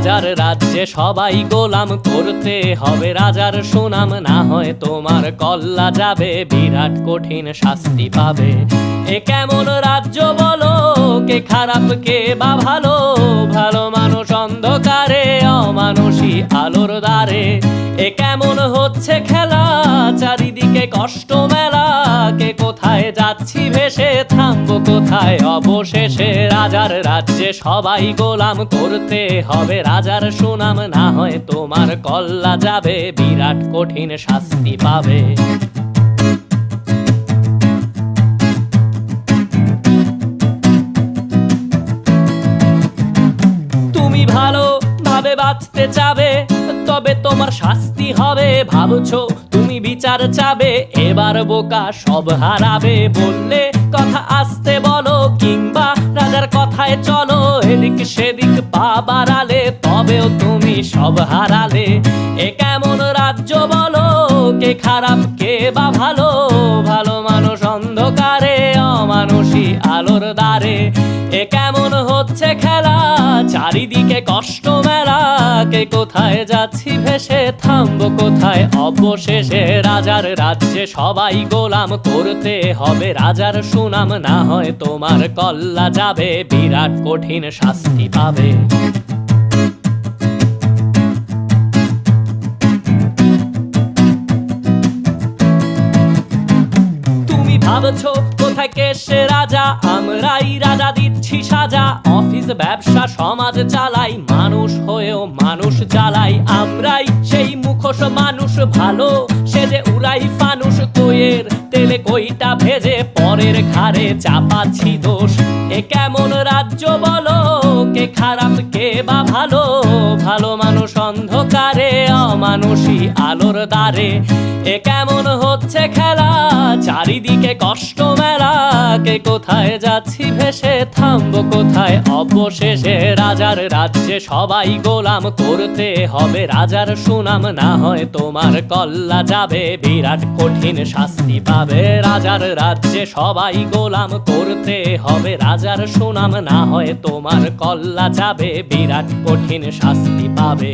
রাজার রাজ্যে সবাই গোলাম, করতে হবে রাজার সুনাম, না হয় তোমার কল্লা যাবে, বিরাট কঠিন শাস্তি পাবে। এ কেমন রাজ্য বলো, কে খারাপ কে বা ভালো, ভালো মানুষ অন্ধকারে, অমানুষী আলোর দ্বারে। এ কেমন হচ্ছে খেলা, চারিদিকে কষ্ট মেলা, কে কোথায় যাচ্ছি ভেসে, থামবো কোথায় অবশেষে। রাজার রাজ্যে সবাই গোলাম, করতে হবে রাজার সুনাম, না হয় তোমার কল্লা যাবে, বিরাট কঠিন শাস্তি পাবে। তুমি ভালো ভাবে বাঁচতে চাবে, তবে তোমার শাস্তি হবে। ভাবছো তুমি বিচার চাবে, এবার বোকা সব হারাবে। বললে কথা আসতে বলো, কিংবা রাজার কথায় চলো, এদিক সেদিক পা বাড়ালে, তবেও তুমি সব হারালে। এ কেমন রাজ্য বলো, কে খারাপ কে বা ভালো, ভালো মানুষ অন্ধকারে, অমানুষী আলোর দ্বারে। এ কেমন হচ্ছে খেলা, চারিদিকে কষ্ট মেলা, কে কোথায় যাচ্ছি ভেসে, থামবো কোথায় অবশেষে। রাজার রাজ্যে সবাই গোলাম, করতে হবে রাজার সুনাম, না হয় তোমার কল্লা যাবে, বিরাট কঠিন শাস্তি পাবে। তুমি ভাবছো কোথায় কে সে রাজা, আমরাই রাজা দিচ্ছি সাজা। অফিস ব্যবসা সমাজ চালাই, মানুষ হয়েও মানুষ জ্বালাই। আমরাই সেই মুখোশ মানুষ ভালো, সে যে উড়াই ফানুষ, কইয়ের তেলে কইটা ভেজে, পরের ঘাড়ে চাপাচ্ছি দোষ। এ কেমন রাজ্য বলো, কে খারাপ কে বা ভালো, ভালো মানুষ অন্ধকারে, অমানুষী আলোর দ্বারে। এ কেমন হচ্ছে খেলা, চারিদিকে কষ্ট মেলা, কে কোথায় যাচ্ছি ভেসে, থামবো কোথায় অবশেষে। রাজার রাজ্যে সবাই গোলাম, করতে হবে রাজার সুনাম, না হয় তোমার কল্লা যাবে, বিরাট কঠিন শাস্তি পাবে। রাজার রাজ্যে সবাই গোলাম, করতে হবে রাজার সুনাম, না হয় তোমার কল্লা যাবে, বিরাট কঠিন শাস্তি পাবে।